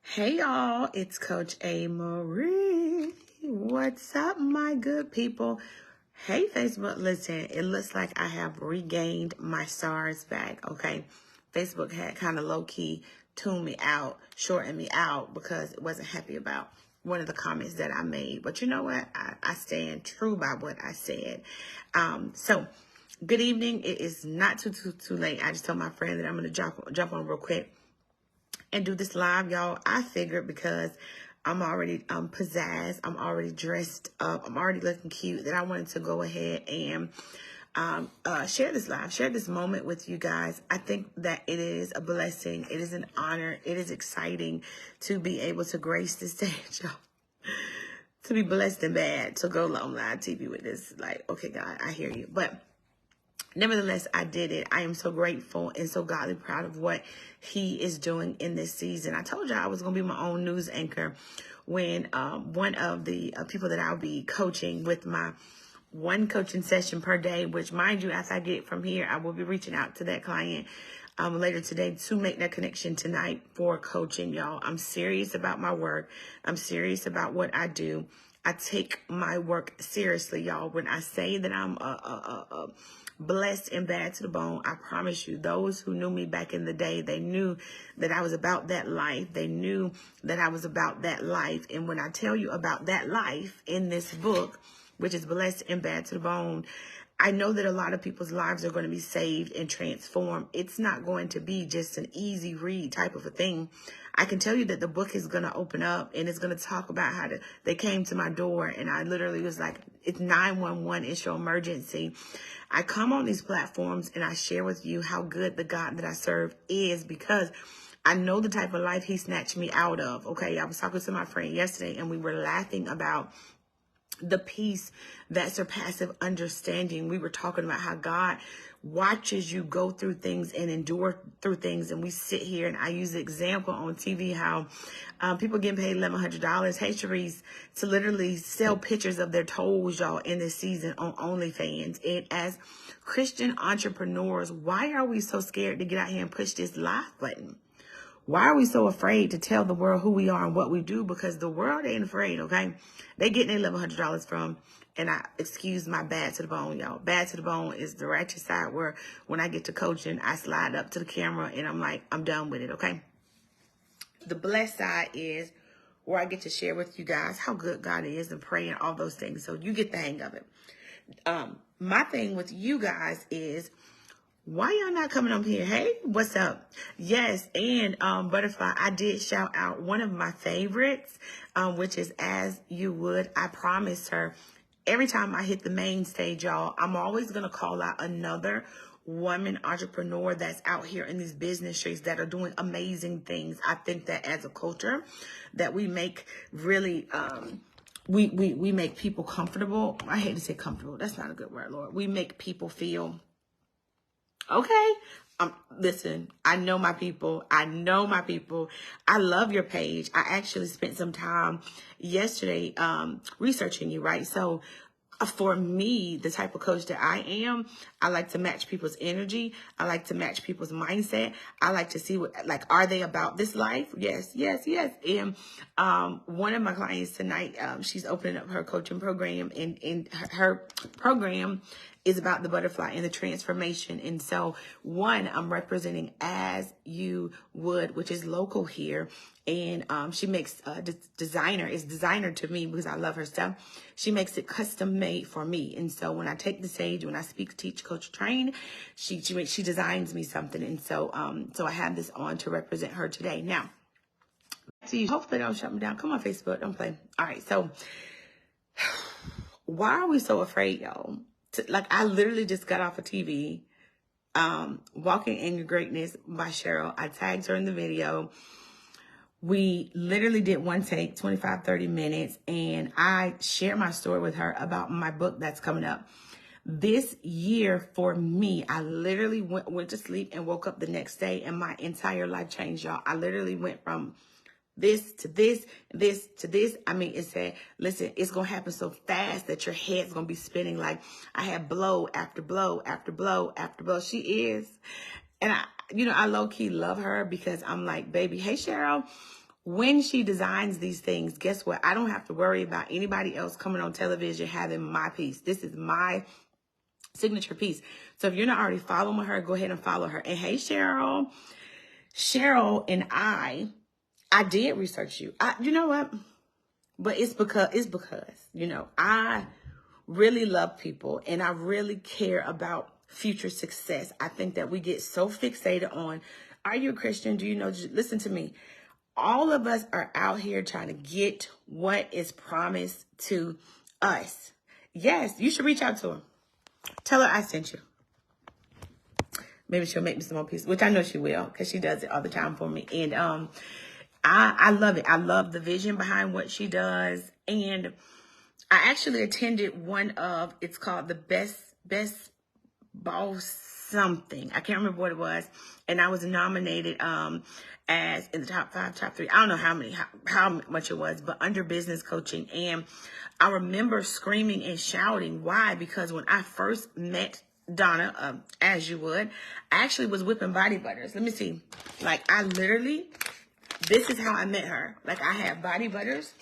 Hey y'all, it's Coach A. Marie. What's up, my good people? Hey Facebook, listen, it looks like I have regained my stars back, okay? Facebook had kind of low-key tuned me out, shortened me out because it wasn't happy about one of the comments that I made. But you know what? I stand true by what I said. So good evening. It is not too late. I just told my friend that I'm going to jump on real quick and do this live, y'all. I figured because I'm already pizzazzed, I'm already dressed up, I'm already looking cute, that I wanted to go ahead and share this live, share this moment with you guys. I think that it is a blessing. It is an honor. It is exciting to be able to grace this stage, y'all. To be blessed and bad to go on live TV with this. Like, okay, God, I hear you. But nevertheless, I did it. I am so grateful and so godly proud of what he is doing in this season. I told you I was going to be my own news anchor when one of the people that I'll be coaching with my one coaching session per day, which, mind you, as I get from here, I will be reaching out to that client later today to make that connection tonight for coaching, y'all. I'm serious about my work. I'm serious about what I do. I take my work seriously, y'all. When I say that I'm blessed and bad to the bone, I promise you, those who knew me back in the day, they knew that I was about that life. They knew that I was about that life. And when I tell you about that life in this book, which is blessed and bad to the bone, I know that a lot of people's lives are going to be saved and transformed. It's not going to be just an easy read type of a thing. I can tell you that the book is going to open up and it's going to talk about how they came to my door and I literally was like, it's 911, it's your emergency. I come on these platforms and I share with you how good the God that I serve is, because I know the type of life he snatched me out of. Okay, I was talking to my friend yesterday and we were laughing about the peace that surpasses understanding. We were talking about how God watches you go through things and endure through things. And we sit here and I use the example on TV how people getting paid $1,100. Hey, Sharice, to literally sell pictures of their toes, y'all, in this season on OnlyFans. And as Christian entrepreneurs, why are we so scared to get out here and push this live button? Why are we so afraid to tell the world who we are and what we do? Because the world ain't afraid, okay? They getting their $1,100 from, and I excuse my bad to the bone, y'all. Bad to the bone is the ratchet side where when I get to coaching, I slide up to the camera and I'm like, I'm done with it, okay? The blessed side is where I get to share with you guys how good God is and pray and all those things. So you get the hang of it. My thing with you guys is, why y'all not coming up here? Hey, what's up? Yes, and Butterfly, I did shout out one of my favorites, which is As You Would. I promised her every time I hit the main stage, y'all, I'm always going to call out another woman entrepreneur that's out here in these business streets that are doing amazing things. I think that as a culture that we make really... we make people comfortable. I hate to say comfortable. That's not a good word, Lord. We make people feel... Okay. Listen, I know my people. I know my people. I love your page. I actually spent some time yesterday researching you, right? So for me, the type of coach that I am, I like to match people's energy. I like to match people's mindset. I like to see what, like, are they about this life? Yes, yes, yes. And one of my clients tonight, she's opening up her coaching program, and her program is about the butterfly and the transformation. And so one, I'm representing As You Would, which is local here. And she makes designer. It's designer to me because I love her stuff. She makes it custom made for me. And so when I take the stage, when I speak, teach, coach, train, she designs me something. And so so I have this on to represent her today. Now, see, hopefully they don't shut me down. Come on, Facebook, don't play. All right, so why are we so afraid, y'all? Like, I literally just got off of TV, Walking in Your Greatness by Cheryl. I tagged her in the video. We literally did one take, 25, 30 minutes, and I shared my story with her about my book that's coming up. This year for me, I literally went to sleep and woke up the next day, and my entire life changed, y'all. I literally went from this to this, this to this. I mean, it said, listen, it's going to happen so fast that your head's going to be spinning. Like, I had blow after blow after blow after blow. She is. And I low-key love her because I'm like, baby, hey, Cheryl, when she designs these things, guess what? I don't have to worry about anybody else coming on television having my piece. This is my signature piece. So if you're not already following her, go ahead and follow her. And hey, Cheryl. Cheryl and I did research you. You know what? But it's because, you know, I really love people and I really care about future success. I think that we get so fixated on, are you a Christian? Do you know? Listen to me. All of us are out here trying to get what is promised to us. Yes, you should reach out to her. Tell her I sent you. Maybe she'll make me some more pieces, which I know she will, because she does it all the time for me. And I love it. I love the vision behind what she does. And I actually attended one of, it's called the Best Boss something. I can't remember what it was. And I was nominated as in the top 5, top 3. I don't know how much it was, but under business coaching. And I remember screaming and shouting. Why? Because when I first met Donna, as you would, I actually was whipping body butters. Let me see. Like, I literally, this is how I met her. Like, I had body butters.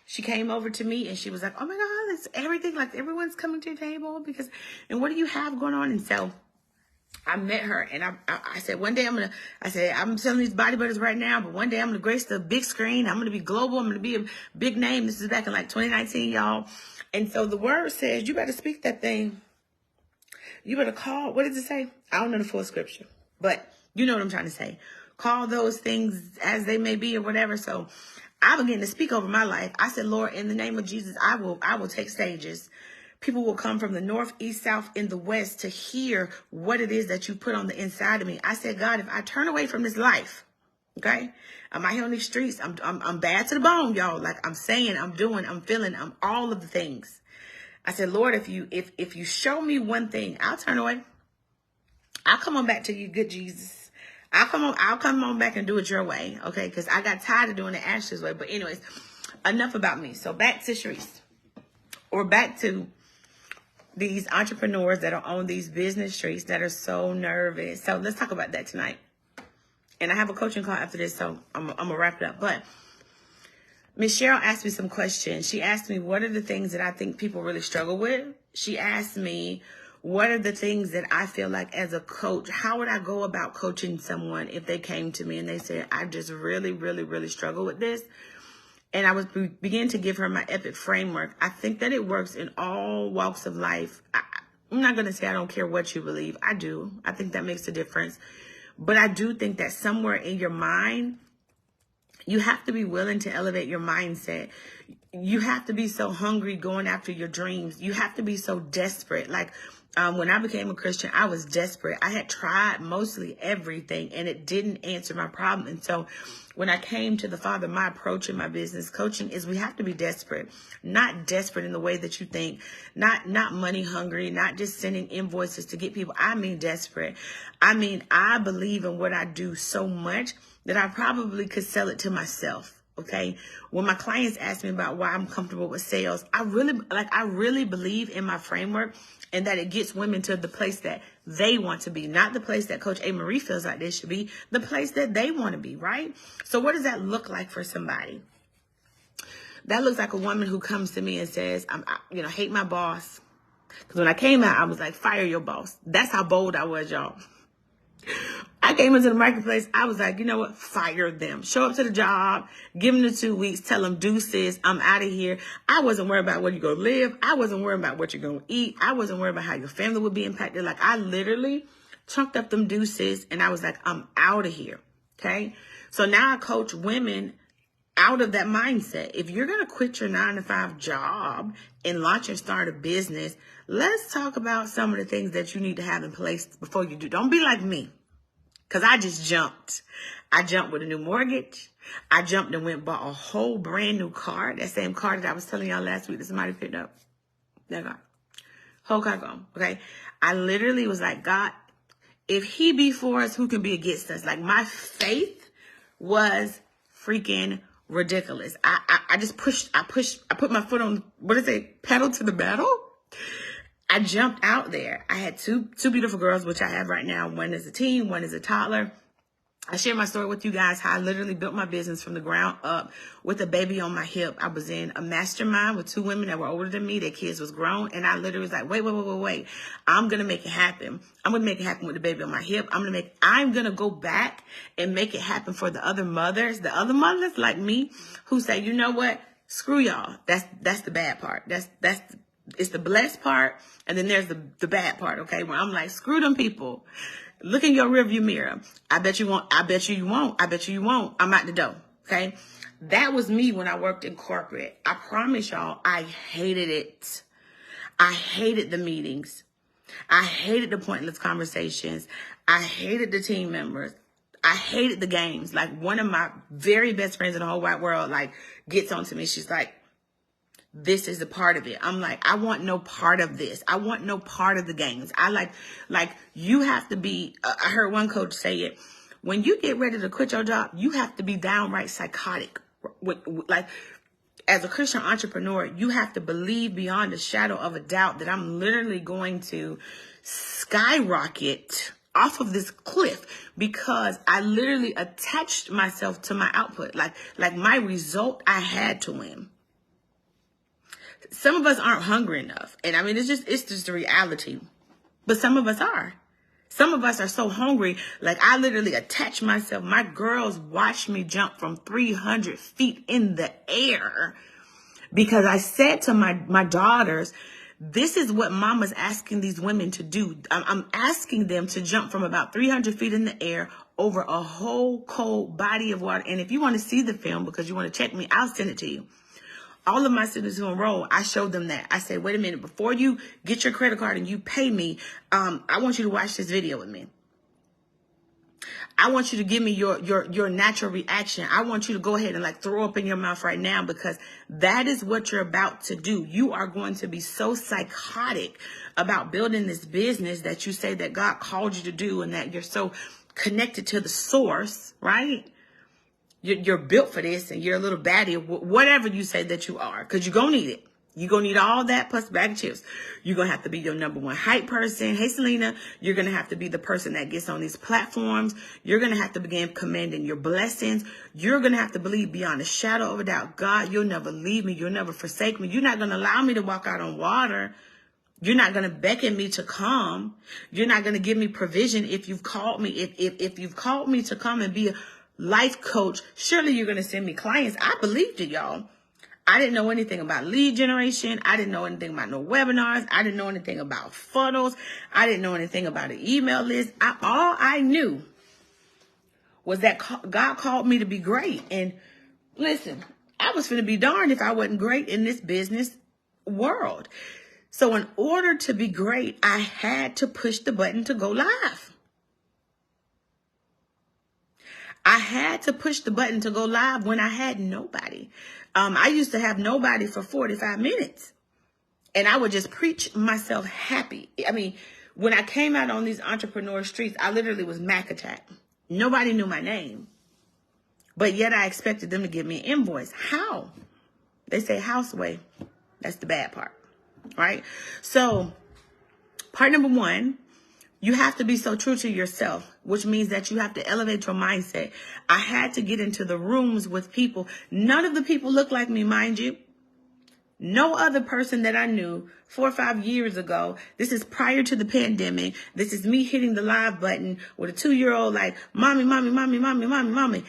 She came over to me and she was like, oh my God, it's everything. Like, everyone's coming to your table because, and what do you have going on? And so I met her and I said, one day I'm selling these body butters right now, but one day I'm going to grace the big screen. I'm going to be global. I'm going to be a big name. This is back in like 2019, y'all. And so the word says, you better speak that thing. You better call, what does it say? I don't know the full scripture, but you know what I'm trying to say. Call those things as they may be or whatever. So I began to speak over my life. I said, Lord, in the name of Jesus, I will take stages. People will come from the north, east, south, and the west to hear what it is that you put on the inside of me. I said, God, if I turn away from this life, okay, I'm out here on these streets. I'm bad to the bone, y'all. Like I'm saying, I'm doing, I'm feeling, I'm all of the things. I said, Lord, if you show me one thing, I'll turn away. I'll come on back to you, good Jesus. I'll come on back and do it your way, okay? Because I got tired of doing it Ashley's way. But anyways, enough about me. So back to Sharice, or back to these entrepreneurs that are on these business streets that are so nervous. So let's talk about that tonight. And I have a coaching call after this, so I'm gonna wrap it up. But Miss Cheryl asked me some questions. She asked me, what are the things that I think people really struggle with? She asked me, what are the things that I feel like as a coach, how would I go about coaching someone if they came to me and they said, I just really, really, really struggle with this? And I was begin to give her my epic framework. I think that it works in all walks of life. I'm not going to say I don't care what you believe. I do. I think that makes a difference. But I do think that somewhere in your mind, you have to be willing to elevate your mindset. You have to be so hungry going after your dreams. You have to be so desperate. Like when I became a Christian, I was desperate. I had tried mostly everything and it didn't answer my problem. And so when I came to the Father, my approach in my business coaching is we have to be desperate, not desperate in the way that you think, not money hungry, not just sending invoices to get people. I mean, desperate. I mean, I believe in what I do so much that I probably could sell it to myself. Okay. When my clients ask me about why I'm comfortable with sales, I really believe in my framework and that it gets women to the place that they want to be, not the place that Coach A. Marie feels like they should be, the place that they want to be, right? So what does that look like for somebody? That looks like a woman who comes to me and says, I hate my boss. Because when I came out, I was like, fire your boss. That's how bold I was, y'all. I came into the marketplace. I was like, you know what? Fire them. Show up to the job. Give them the 2 weeks. Tell them deuces. I'm out of here. I wasn't worried about where you're going to live. I wasn't worried about what you're going to eat. I wasn't worried about how your family would be impacted. Like I literally chunked up them deuces and I was like, I'm out of here. Okay. So now I coach women out of that mindset. If you're going to quit your 9-to-5 job and launch and start a business, let's talk about some of the things that you need to have in place before you do. Don't be like me. Because I just jumped. I jumped with a new mortgage. I jumped and went and bought a whole brand new car. That same car that I was telling y'all last week that somebody picked up. That car. Whole car gone. Okay. I literally was like, God, if he be for us, who can be against us? Like my faith was freaking ridiculous. I just pushed. I put my foot on, what is it? Pedal to the metal. I jumped out there. I had two beautiful girls, which I have right now. One is a teen, one is a toddler. I share my story with you guys, how I literally built my business from the ground up with a baby on my hip. I was in a mastermind with 2 women that were older than me. Their kids was grown. And I literally was like, wait. I'm going to make it happen. I'm going to make it happen with the baby on my hip. I'm going to go back and make it happen for the other mothers like me who say, you know what? Screw y'all. That's the bad part. It's the blessed part. And then there's the bad part. Okay. Where I'm like, screw them people. Look in your rearview mirror. I bet you won't. I bet you you won't. I bet you you won't. I'm out the door. Okay. That was me when I worked in corporate. I promise y'all, I hated it. I hated the meetings. I hated the pointless conversations. I hated the team members. I hated the games. Like, one of my very best friends in the whole wide world, like, gets onto me. She's like, this is a part of it. I'm like, I want no part of this. I want no part of the games. I like you have to be, I heard one coach say it, when you get ready to quit your job, you have to be downright psychotic. Like, as a Christian entrepreneur, you have to believe beyond a shadow of a doubt that I'm literally going to skyrocket off of this cliff because I literally attached myself to my output. Like my result, I had to win. Some of us aren't hungry enough. And I mean, it's just the reality. But some of us are. Some of us are so hungry. Like, I literally attach myself. My girls watch me jump from 300 feet in the air because I said to my daughters, this is what mama's asking these women to do. I'm asking them to jump from about 300 feet in the air over a whole cold body of water. And if you want to see the film because you want to check me, I'll send it to you. All of my students who enroll, I showed them that. I said, wait a minute, before you get your credit card and you pay me, I want you to watch this video with me. I want you to give me your natural reaction. I want you to go ahead and like throw up in your mouth right now because that is what you're about to do. You are going to be so psychotic about building this business that you say that God called you to do and that you're so connected to the source, right? You're built for this and you're a little baddie, whatever you say that you are, because you're going to need it. You're going to need all that plus a bag of chips. You're going to have to be your number one hype person. Hey, Selena, you're going to have to be the person that gets on these platforms. You're going to have to begin commanding your blessings. You're going to have to believe beyond a shadow of a doubt, God, you'll never leave me. You'll never forsake me. You're not going to allow me to walk out on water. You're not going to beckon me to come. You're not going to give me provision if you've called me. If you've called me to come and be a life coach, surely you're going to send me clients. I believed it, y'all. I didn't know anything about lead generation. I didn't know anything about no webinars. I didn't know anything about funnels. I didn't know anything about an email list. All I knew was that God called me to be great. And listen, I was going to be darned if I wasn't great in this business world. So in order to be great, I had to push the button to go live. I had to push the button to go live when I had nobody. I used to have nobody for 45 minutes. And I would just preach myself happy. I mean, when I came out on these entrepreneur streets, I literally was Mac Attack. Nobody knew my name. But yet I expected them to give me an invoice. How? They say houseway. That's the bad part. Right? So, part number 1. You have to be so true to yourself, which means that you have to elevate your mindset. I had to get into the rooms with people. None of the people look like me, mind you. No other person that I knew 4 or 5 years ago. This is prior to the pandemic. This is me hitting the live button with a 2-year-old like, mommy, mommy, mommy, mommy, mommy, mommy.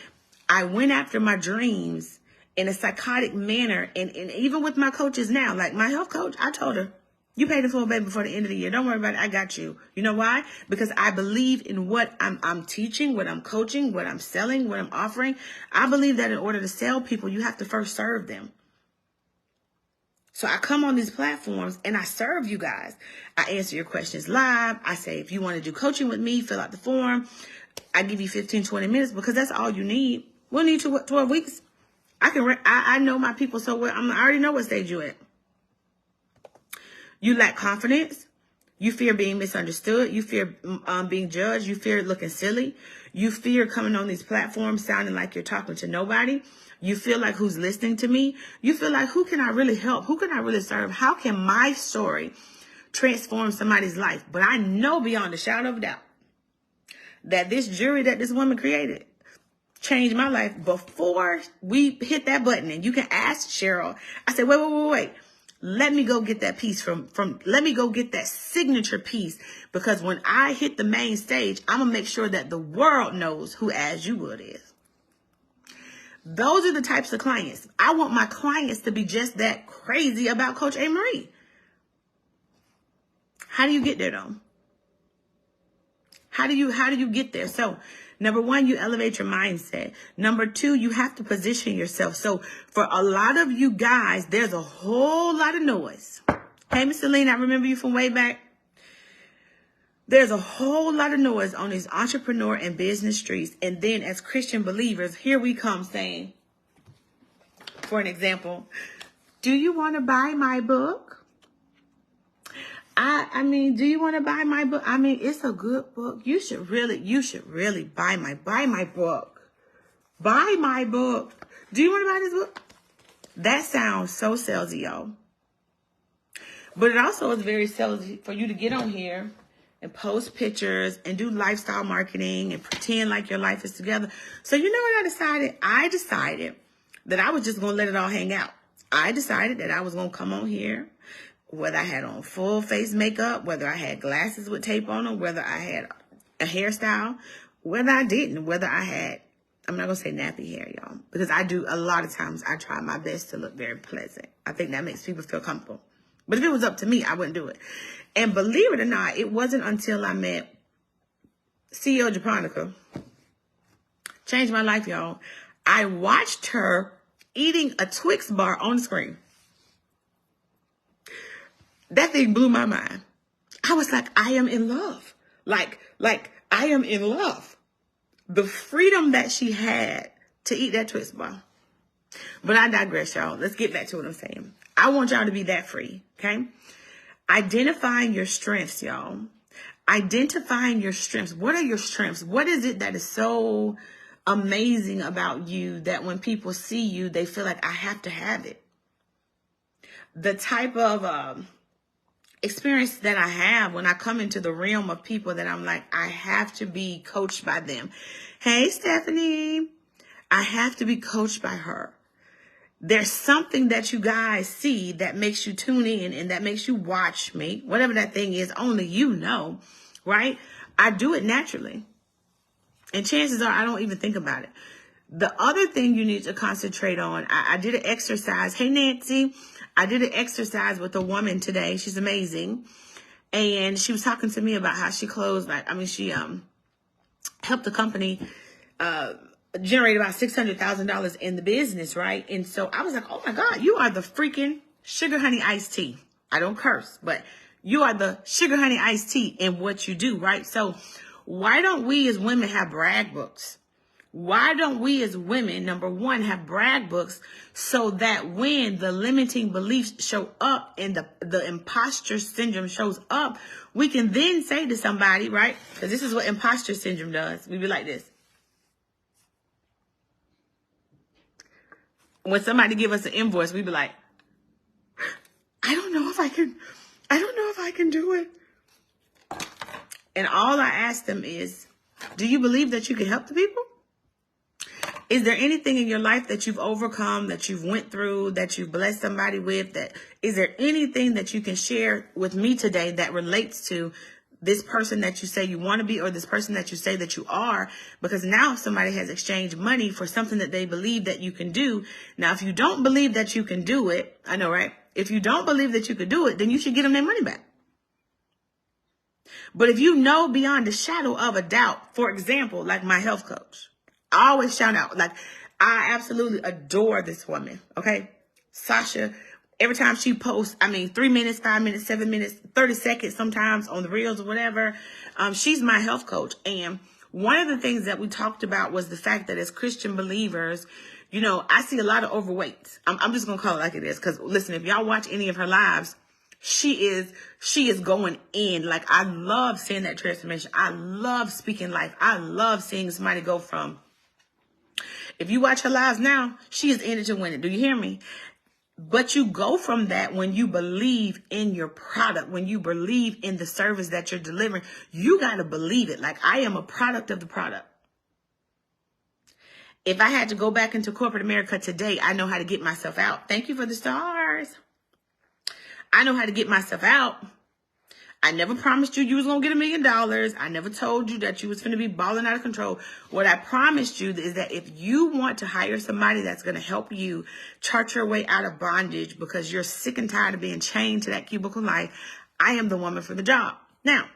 I went after my dreams in a psychotic manner. And even with my coaches now, like my health coach, I told her, you pay the full baby before the end of the year. Don't worry about it. I got you. You know why? Because I believe in what I'm teaching, what I'm coaching, what I'm selling, what I'm offering. I believe that in order to sell people, you have to first serve them. So I come on these platforms and I serve you guys. I answer your questions live. I say, if you want to do coaching with me, fill out the form. I give you 15, 20 minutes because that's all you need. We'll need 12 weeks. I know my people so well. I already know what stage you're at. You lack confidence. You fear being misunderstood. You fear being judged. You fear looking silly. You fear coming on these platforms sounding like you're talking to nobody. You feel like who's listening to me. You feel like who can I really help? Who can I really serve? How can my story transform somebody's life? But I know beyond a shadow of doubt, that this jury that this woman created changed my life before we hit that button. And you can ask Cheryl. I said, wait. Let me go get that piece let me go get that signature piece, because when I hit the main stage, I'm going to make sure that the world knows who As You Would is. Those are the types of clients. I want my clients to be just that crazy about Coach A. Marie. How do you get there though? How do you get there? So, number one, you elevate your mindset. Number two, you have to position yourself. So for a lot of you guys, there's a whole lot of noise. Hey, Miss Celine, I remember you from way back. There's a whole lot of noise on these entrepreneur and business streets. And then as Christian believers, here we come saying, for an example, do you want to buy my book? I mean, do you want to buy my book? I mean, it's a good book. You should really buy my book. Buy my book. Do you want to buy this book? That sounds so salesy, y'all. But it also is very salesy for you to get on here and post pictures and do lifestyle marketing and pretend like your life is together. So you know what I decided? I decided that I was just going to let it all hang out. I decided that I was going to come on here, whether I had on full face makeup, whether I had glasses with tape on them, whether I had a hairstyle, whether I didn't, whether I had, I'm not going to say nappy hair, y'all, because I do a lot of times. I try my best to look very pleasant. I think that makes people feel comfortable. But if it was up to me, I wouldn't do it. And believe it or not, it wasn't until I met CEO Japonica, changed my life, y'all. I watched her eating a Twix bar on the screen. That thing blew my mind. I was like, I am in love. Like I am in love. The freedom that she had to eat that Twix bar. But I digress, y'all. Let's get back to what I'm saying. I want y'all to be that free, okay? Identifying your strengths, y'all. Identifying your strengths. What are your strengths? What is it that is so amazing about you that when people see you, they feel like I have to have it? The type of experience that I have when I come into the realm of people that I'm like, I have to be coached by them. Hey, Stephanie, I have to be coached by her. There's something that you guys see that makes you tune in and that makes you watch me. Whatever that thing is, only you know, right? I do it naturally. And chances are I don't even think about it. The other thing you need to concentrate on, I did an exercise. Hey, Nancy, I did an exercise with a woman today. She's amazing. And she was talking to me about how she closed, she helped the company generate about $600,000 in the business, right? And so I was like, oh my God, you are the freaking sugar honey iced tea. I don't curse, but you are the sugar honey iced tea in what you do, right? So why don't we as women have brag books? Why don't we as women, number one, have brag books so that when the limiting beliefs show up and the imposter syndrome shows up, we can then say to somebody, right? Because this is what imposter syndrome does. We be like this. When somebody give us an invoice, we be like, I don't know if I can do it. And all I ask them is, do you believe that you can help the people? Is there anything in your life that you've overcome, that you've went through, that you've blessed somebody with? Is there anything that you can share with me today that relates to this person that you say you want to be or this person that you say that you are? Because now somebody has exchanged money for something that they believe that you can do. Now, if you don't believe that you can do it, I know, right? If you don't believe that you could do it, then you should give them their money back. But if you know beyond a shadow of a doubt, for example, like my health coach, I always shout out, like, I absolutely adore this woman, okay? Sasha, every time she posts, 3 minutes, 5 minutes, 7 minutes, 30 seconds sometimes on the reels or whatever, she's my health coach. And one of the things that we talked about was the fact that as Christian believers, I see a lot of overweight. I'm just going to call it like it is. Because, listen, if y'all watch any of her lives, she is going in. Like, I love seeing that transformation. I love speaking life. I love seeing somebody go from, if you watch her lives now, she is in it to win it. Do you hear me? But you go from that when you believe in your product, when you believe in the service that you're delivering. You got to believe it. Like, I am a product of the product. If I had to go back into corporate America today, I know how to get myself out. Thank you for the stars. I know how to get myself out. I never promised you was going to get $1 million. I never told you that you was going to be balling out of control. What I promised you is that if you want to hire somebody that's going to help you chart your way out of bondage because you're sick and tired of being chained to that cubicle life, I am the woman for the job. Now,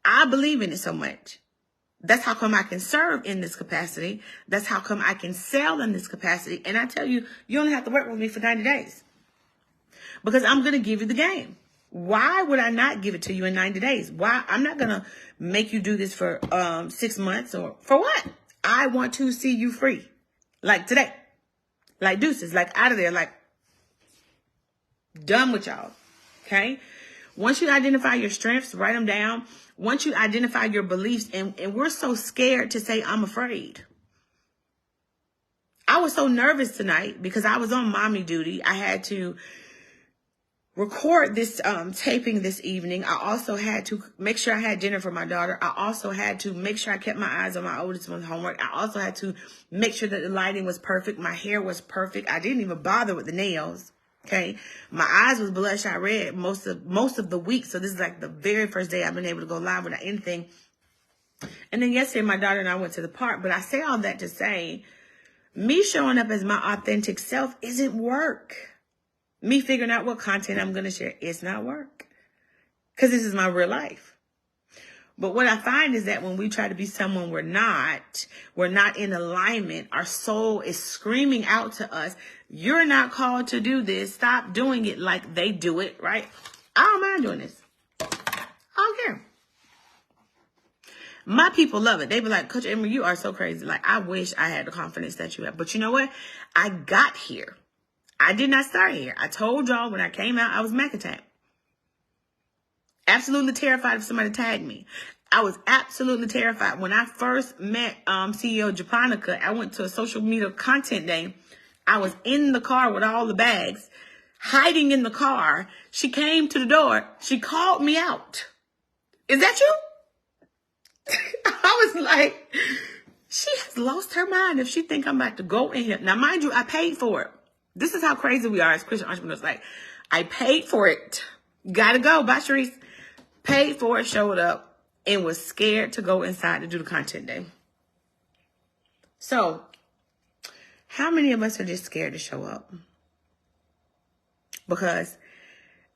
I believe in it so much. That's how come I can serve in this capacity. That's how come I can sell in this capacity. And I tell you, you only have to work with me for 90 days. Because I'm going to give you the game. Why would I not give it to you in 90 days? Why? I'm not going to make you do this for 6 months or for what? I want to see you free. Like today. Like deuces. Like out of there. Like done with y'all. Okay? Once you identify your strengths, write them down. Once you identify your beliefs, and we're so scared to say, I'm afraid. I was so nervous tonight because I was on mommy duty. I had to record this taping this evening. I also had to make sure I had dinner for my daughter. I also had to make sure I kept my eyes on my oldest one's homework. I also had to make sure that the lighting was perfect. My hair was perfect. I didn't even bother with the nails. Okay. My eyes was bloodshot red most of the week. So this is like the very first day I've been able to go live without anything. And then yesterday, my daughter and I went to the park. But I say all that to say, me showing up as my authentic self isn't work. Me figuring out what content I'm going to share, it's not work. Because this is my real life. But what I find is that when we try to be someone we're not in alignment. Our soul is screaming out to us, you're not called to do this. Stop doing it like they do it, right? I don't mind doing this. I don't care. My people love it. They be like, Coach Emery, you are so crazy. Like, I wish I had the confidence that you have. But you know what? I got here. I did not start here. I told y'all when I came out, I was Mac attack. Absolutely terrified if somebody tagged me. I was absolutely terrified. When I first met CEO Japonica, I went to a social media content day. I was in the car with all the bags, hiding in the car. She came to the door. She called me out. Is that you? I was like, she has lost her mind if she think I'm about to go in here. Now, mind you, I paid for it. This is how crazy we are as Christian entrepreneurs. Like, I paid for it. Gotta go. Bye, Sharice. Paid for it, showed up, and was scared to go inside to do the content day. So, how many of us are just scared to show up? Because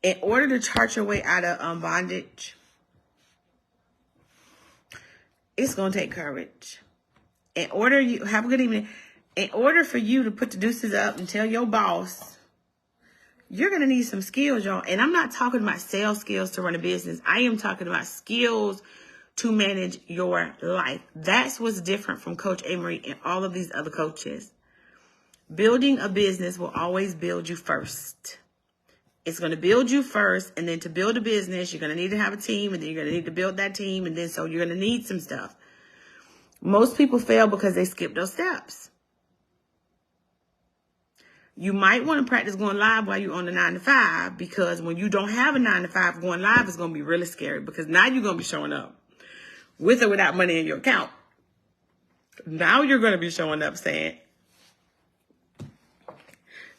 in order to chart your way out of bondage, it's going to take courage. Have a good evening. In order for you to put the deuces up and tell your boss, you're going to need some skills, y'all. And I'm not talking about sales skills to run a business. I am talking about skills to manage your life. That's what's different from Coach Amory and all of these other coaches. Building a business will always build you first. It's going to build you first. And then to build a business, you're going to need to have a team. And then you're going to need to build that team. And then so you're going to need some stuff. Most people fail because they skip those steps. You might want to practice going live while you're on the 9 to 5, because when you don't have a 9 to 5, going live is going to be really scary, because now you're going to be showing up with or without money in your account. Now you're going to be showing up saying,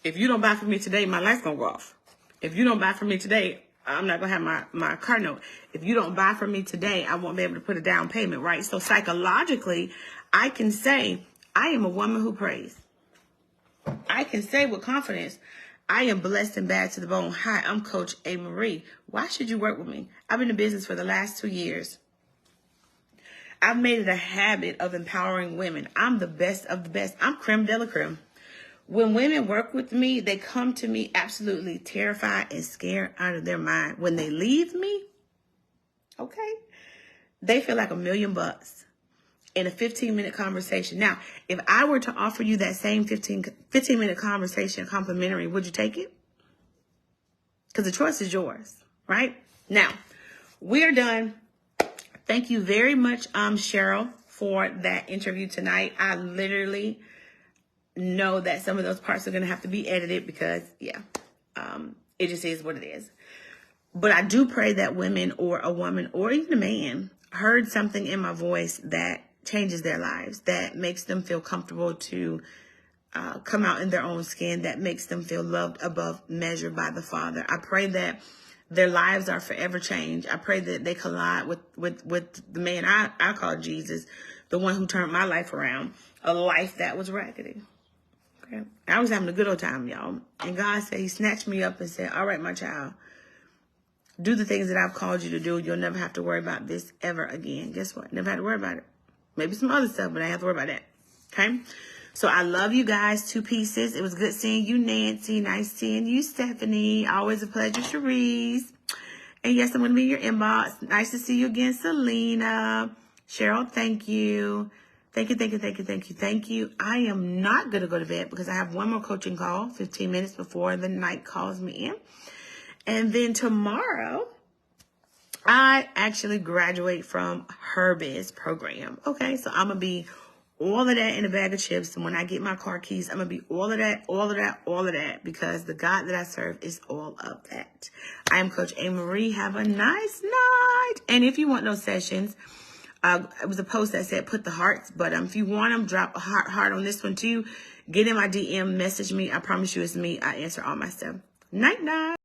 if you don't buy from me today, my light's going to go off. If you don't buy from me today, I'm not going to have my car note. If you don't buy from me today, I won't be able to put a down payment, right? So psychologically, I can say I am a woman who prays. I can say with confidence, I am blessed and bad to the bone. Hi, I'm Coach A. Marie. Why should you work with me? I've been in business for the last 2 years. I've made it a habit of empowering women. I'm the best of the best. I'm creme de la creme. When women work with me, they come to me absolutely terrified and scared out of their mind. When they leave me, okay, they feel like $1 million in a 15-minute conversation. Now, if I were to offer you that same 15-minute conversation complimentary, would you take it? Because the choice is yours, right? Now, we're done. Thank you very much, Cheryl, for that interview tonight. I literally know that some of those parts are going to have to be edited because, yeah, it just is what it is. But I do pray that women or a woman or even a man heard something in my voice that changes their lives, that makes them feel comfortable to come out in their own skin, that makes them feel loved above measure by the Father. I pray that their lives are forever changed. I pray that they collide with the man I call Jesus, the one who turned my life around, a life that was raggedy. Okay. I was having a good old time, y'all. And God said, he snatched me up and said, all right, my child, do the things that I've called you to do. You'll never have to worry about this ever again. Guess what? Never had to worry about it. Maybe some other stuff, but I have to worry about that. Okay? So I love you guys. 2 pieces. It was good seeing you, Nancy. Nice seeing you, Stephanie. Always a pleasure, Cherise. And yes, I'm going to be in your inbox. Nice to see you again, Selena. Cheryl, thank you. Thank you, thank you, thank you, thank you, thank you. I am not going to go to bed because I have one more coaching call 15 minutes before the night calls me in. And then tomorrow, I actually graduate from her biz program. Okay, so I'm going to be all of that in a bag of chips. And when I get my car keys, I'm going to be all of that, all of that, all of that. Because the God that I serve is all of that. I am Coach A. Marie. Have a nice night. And if you want those sessions, it was a post that said put the hearts. But if you want them, drop a heart on this one too. Get in my DM, message me. I promise you it's me. I answer all my stuff. Night, night.